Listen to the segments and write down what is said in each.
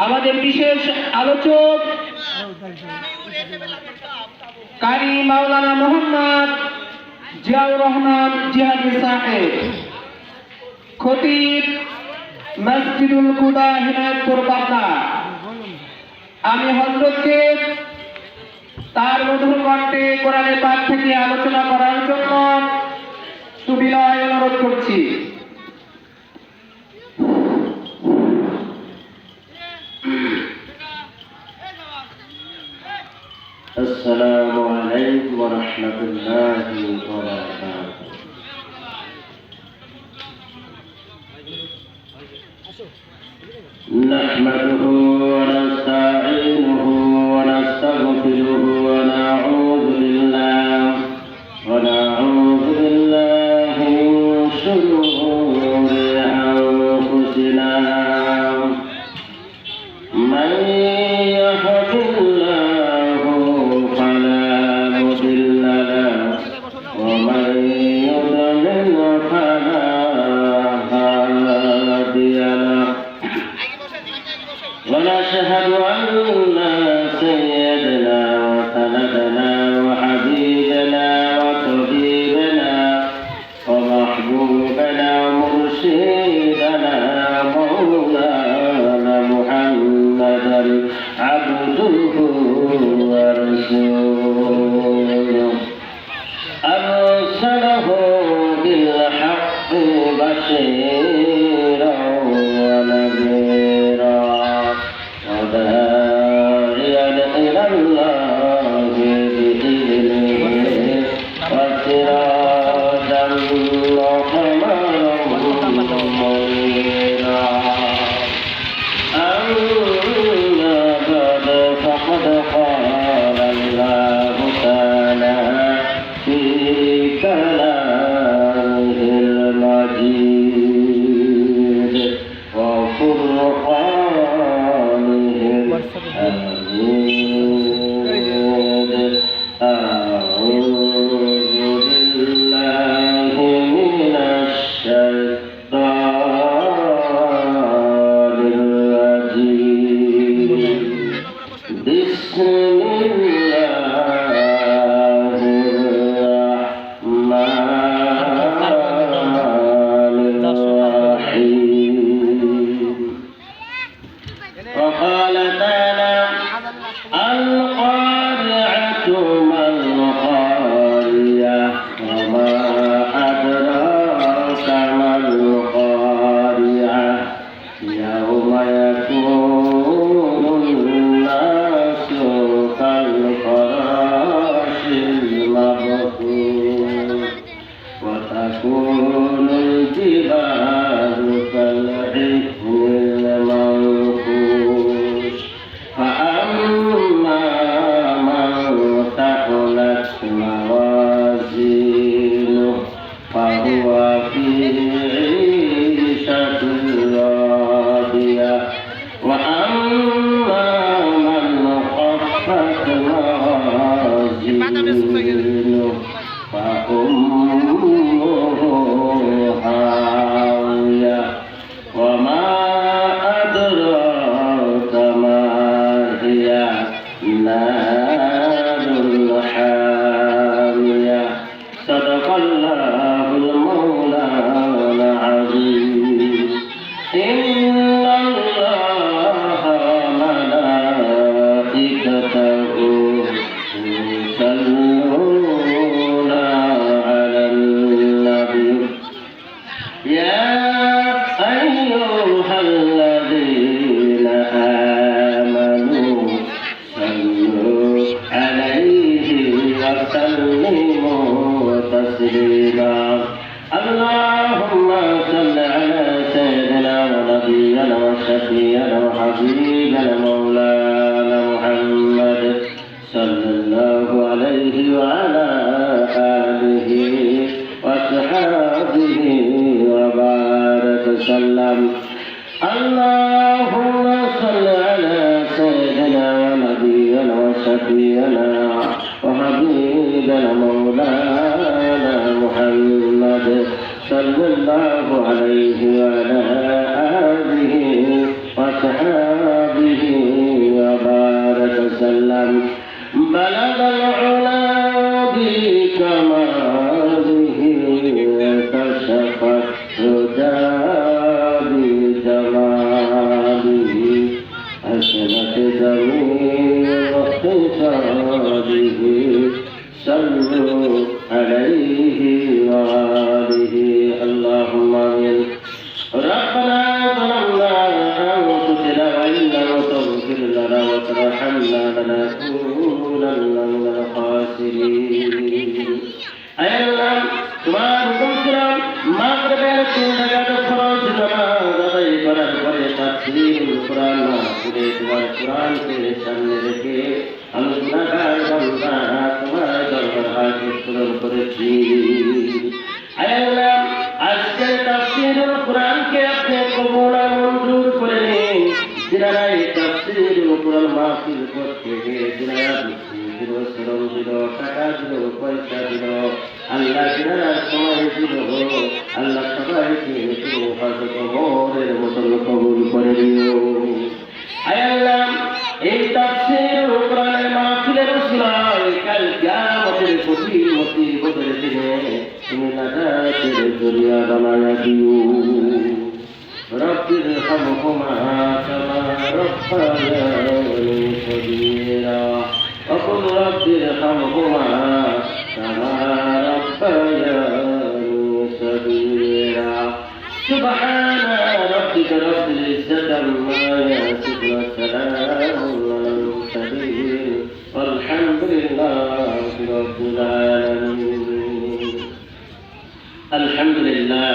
আমাদের বিশেষ আলোচক কারি মাওলানা মোহাম্মদ জিয়াউর রহমান জিহাদি সাহেব, খতিব মসজিদুল কুবা হিনায়তপুর পাবনা। আমি হযরতকে তার মধুর কণ্ঠে কোরআনের পাঠ থেকে আলোচনা করার জন্য সুবিনয় অনুরোধ করছি। السلام عليكم ورحمة الله وبركاته. نحمده ونستعينه ونستغفره ونعوذ بالله من شرور أنفسنا. من يهد الله فلا مضل له ومن يضلل فلا هادي له. ونشهد أن سيدنا وسندنا وحبيبنا وطبيبنا ومحبوبنا ومرشدنا مولانا محمدا عبده ورسوله أرسله بالحق بشيرا ونذيرا وداعيا إلى الله بإذنه وسراجا منيرا. أما بعد فقد قال الله تعالى في كلامه المجيد وفرقانه الحميد. أعوذ بالله من الشيطان الرجيم. بسم الله الرحمن الرحيم. وقال تعالى القارعة ما القارية وما أدراك ما القارعة يوم يكون الناس كالفراش المبثوث وتكون الجبال كالعهن المنفوش. فأما من ثقلت موازينه فهو في عيشة راضية. وأما من خفت موازينه فأمه هاوية. وما أدراك ما هي نار حامية. صدق الله المولانا العظيم. إن الله وملائكته يصلون على النبي يا أيها الذين آمنوا صلوا عليه وسلموا تسليما. اللهم صل على سيدنا ونبينا وشفيعنا وحبيبنا مولانا محمد صلى الله عليه وعلى آله وصحبه وبارك وسلم. اللهم صل على سيدنا ونبينا وشفيعنا وحبيبنا مولانا محمد صلى الله عليه وعلى آله وصحبه تغفر لنا وترحمنا لنكونن من الخاسرين أي الله তোমার হুকুম ছিল মাগরিবের 3 রাকাত ফরজ নামাজ আদায় করার পরে তাফসীরুল কুরআন মাহফিলে তোমার কুরআনকে সামনে রেখে আমি গুনাহগার বান্দা তোমার দরবার হাজির পূরণ করেছি আয় আল্লাহ আজকের তাফসীরুল কুরআনকে আপনি কবুল আর মঞ্জুর করে নিন যারা এই তাফসীরুল কুরআন মাহফিল করতে গিয়ে যারা শ্রম দিল টাকা দিল পয়সা দিল আল্লাহ যারা সময় দিল আল্লাহ সবাইকে তুমি হয়তো কবরের মতন কবুল করে দিও আয় আল্লাহ এই তাফসীরুল কুরআনের মাহফিলের উসিলায় কাল কিয়ামতের কঠিন মুসিবতের দিনে তুমি নাজাতের জরিয়া বানায়া দিও রব্বির হামহুমা কামা রব্বায়ানি সগীরা وقل رب ارحمهما كما ربياني صغيرا سبحان ربك رب العزة عما يصفون وسلام على المرسلين والحمد لله رب العالمين الحمد لله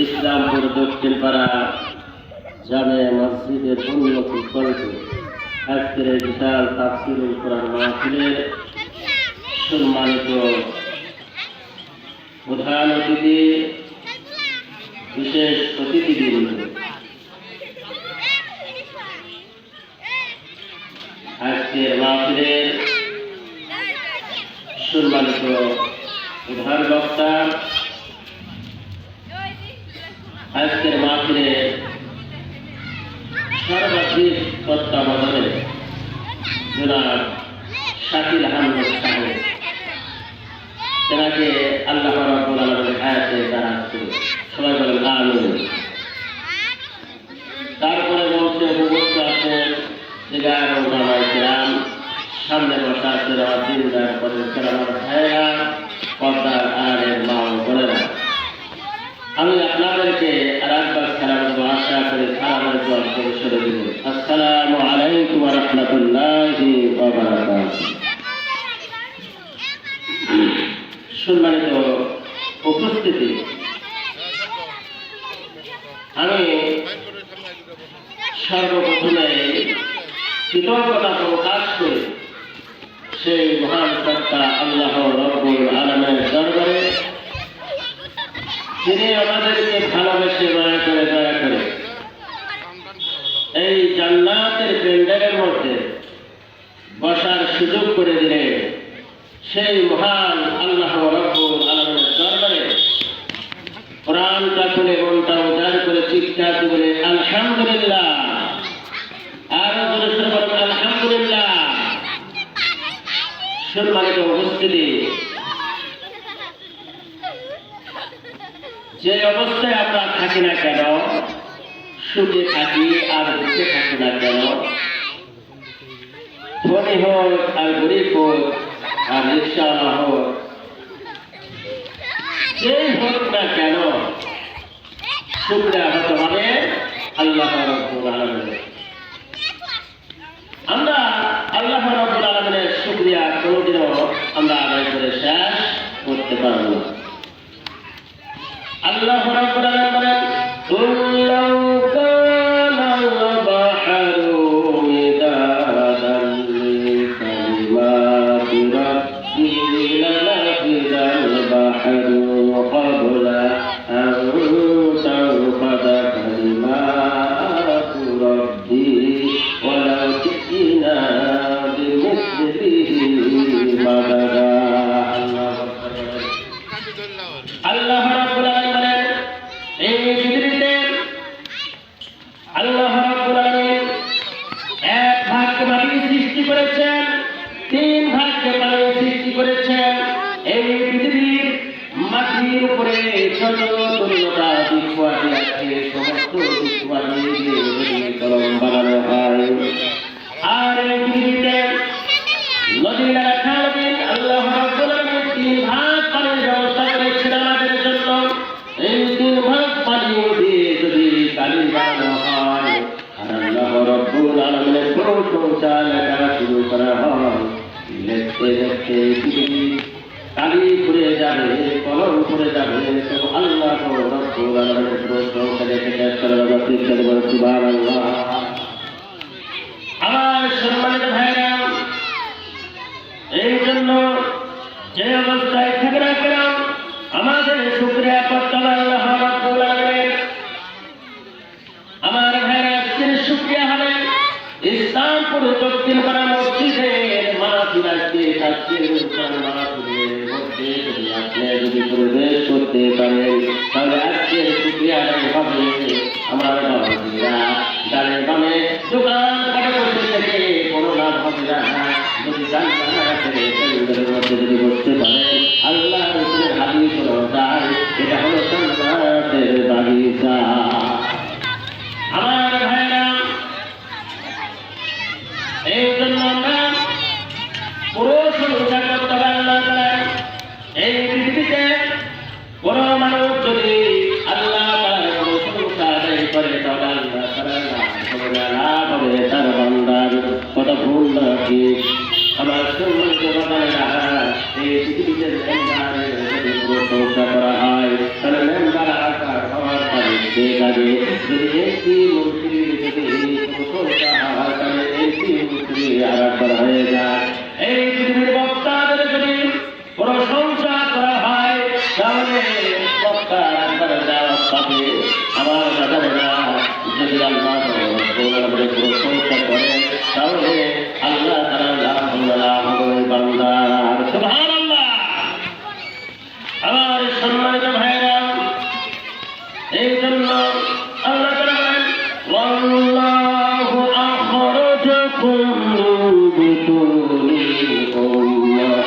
ইসলামপুর দক্ষিণ পাড়া জামে মসজিদের উন্নতি করেছে আজকের এই বিশাল তাফসীরুল কুরআন মাহফিলের সম্মানিত প্রধান অতিথি বিশেষ অতিথিবৃন্দ আজকের মাহফিলের সম্মানিত প্রধান বক্তা আজকের মাহফিলের সর্বাধিক তত্ত্বাবধানে জনাব শাকিল আহমেদ সাহেব তেনাকে আল্লাহ রাব্বুল আলামিনের হায়াতে দারাজ করুন সবাই বলেন আমিন তারপরে বলছে উপস্থিত আছেন দিগার ওলামায়ে কিরাম সামনে বসা আছেন আমার দিনদার পদের আমার ভাইয়েরা পর্দার আড়ালের মা ও বোনেরা আমি আপনাদেরকে আরেকবার সালাম দেব আশা করে সালামের জল পরিসরে দেব আসসালামু আলাইকুম ওয়া রাহমাতুল্লাহি ওয়া বারাকাতুহু সম্মানিত উপস্থিতি আমি সর্বপ্রথমে কৃতজ্ঞতা প্রকাশ করি সেই মহান সত্তা আল্লাহ রাব্বুল আলামিনের দরবারে যিনি আমাদেরকে ভালোবেসে মায়া করে দয়া করে এই জান্নাতের প্যান্ডেলের মধ্যে বসার সুযোগ করে দিলেন সেই মহান আল্লাহ রাব্বুল আলামিনের দরবারে কোরআনটা খুলে মনটা উজাড় করে চিৎকার করে আলহামদুলিল্লাহ আরো জোরে শুরু করুন আলহামদুলিল্লাহ সম্মানিত উপস্থিতি যে অবস্থায় আমরা থাকি না কেন সুখে থাকি আর দুঃখে থাকি না কেন ধনী হোক আর গরিব হোক আর রিক্সাওয়ালা হোক যেই হোক না কেন শুকরিয়া হতে হবে আল্লাহ রাব্বুল আলামিনের আমরা আল্লাহ রাব্বুল আলামিনের শুকরিয়া কোনোদিনও আমরা আদায় করে শেষ করতে পারবো না আল্লাহ রাব্বুল আলামিন বলেন কুল্লাউ কানাল বাহরু মিদাদান লিকালিমাতি রাব্বি লানাফিদাল বাহরু ক্বাবলা আন তানফাদা কালিমাতু রাব্বি ওয়ালাউ জি'না বিমিসলিহি মাদাদা আল্লাহ রাব্বুল আলামিন এই পৃথিবীতে আল্লাহ রাব্বুল আলামিন এক ভাগকে মাটি সৃষ্টি করেছেন, তিন ভাগকে পানি সৃষ্টি করেছেন। এই পৃথিবীর মাটির উপরে যত তরুণতা দিকওয়াটি আছে সমস্ত দিকওয়াটি দিয়ে যদি কলম বানানো হয় আর এই পৃথিবীতে নদী নালা খালবিল আল্লাহ রাব্বুল আলামিন তিন ভাগ পানির ব্যবস্থা করেছেন আমাদের জন্য। এই তিন ভাগ পানি দিয়ে যদি কালি বানানো হয় আর আল্লাহ প্রশংসা লেখা শুরু করা হয়, লিখতে লিখতে পৃথিবী কালি ঘুরে যাবে, কলম ঘুরে যাবে, তবু আল্লাহ রব্বুল আলামিনের প্রশংসা লিখে শেষ করে দেওয়া তৃতীয় বড় সুবহানাল্লাহ। আমার সম্মানিত ভাইরা, এই জন্য যে অবস্থায় থাকে না কেন আমাদের শুকরিয়া করতে হবে আল্লাহ রাব্বুল আলামিনের। আমার ভাইরা, আজকের শুকরিয়া হবে ইসলামপুর দক্ষিণ পাড়া মসজিদের মাহফিল আজকে তাফসীর মাহফিলের মধ্যে যদি আপনি যদি প্রবেশ করতে পারেন তাহলে আজকের শুকরিয়া হবে আমার বাবাজিরা ডানে বামে দোকান পাটে বসে থেকে কোনো লাভ হবে না। যদি জান্নাতের মধ্যে যদি বসতে পারেন আল্লাহ রসুলের হাদিস অনুযায়ী এটা হলো জান্নাতের বাগিচা। আমার ভাইরা, এই জন্য আমরা পুরো প্রশংসা করতে হবে আল্লাহ তাআলার। এই পৃথিবীতে কোন মানুষ যদি আল্লাহ তাআলার প্রশংসা আদায় করে তাহলে আল্লাহ তাআলা লাভ হবে তার বান্দার। কথা ভুল না ঠিক? আমার সম্মানিত বান্দারা, এই পৃথিবীতে মেম্বারের যদি প্রশংসা করা হয় তাহলে মেম্বার আকার হওয়ার কাজে যদি একটি মন্ত্রীর যদি প্রশংসা হয় তাহলে একটি মন্ত্রী আকার হয়ে যায়। এই পৃথিবীর বক্তাদের যদি প্রশংসা করা হয় তাহলে বক্তা আকার যাওয়ার সাথে আমার দাদারা যদি আল্লাহ প্রশংসা করেন তাহলে আল্লাহ তাআলা লাভ হবে বান্দার। সুবহানাল্লাহ। আমার সম্মানিত ভাইরা, এই জন্য আল্লাহ তাআলা বলেন ওয়াল্লাহু আখরাজাকুম মিন বুতুনি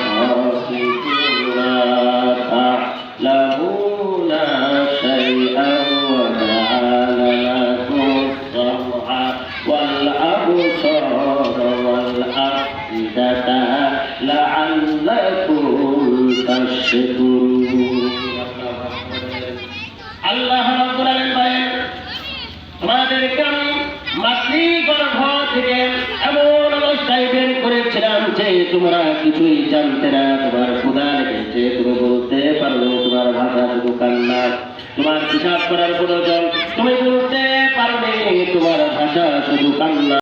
উম্মাহাতিকুম লা তা'লামুনা শাইআন ওয়া জা'আলা লাকুম সামআ ওয়াল আবসারা ওয়াল আফইদাতা লা'আল্লাকুম তাশকুরুন। আল্লাহ রাব্বুল আলামিন বলেন, তোমাদেরকে আমি মাতৃগর্ভ থেকে এমন অবস্থায় বের করেছিলাম যে তোমরা কিছুই জানতে না। তোমার ক্ষুধা লেগেছে, তুমি বলতে পারবে, তোমার ভাষা শুধু কান্না, তোমার হিসাব করার প্রয়োজন, তুমি বলতে পারবে, তোমার ভাষা শুধু কান্না।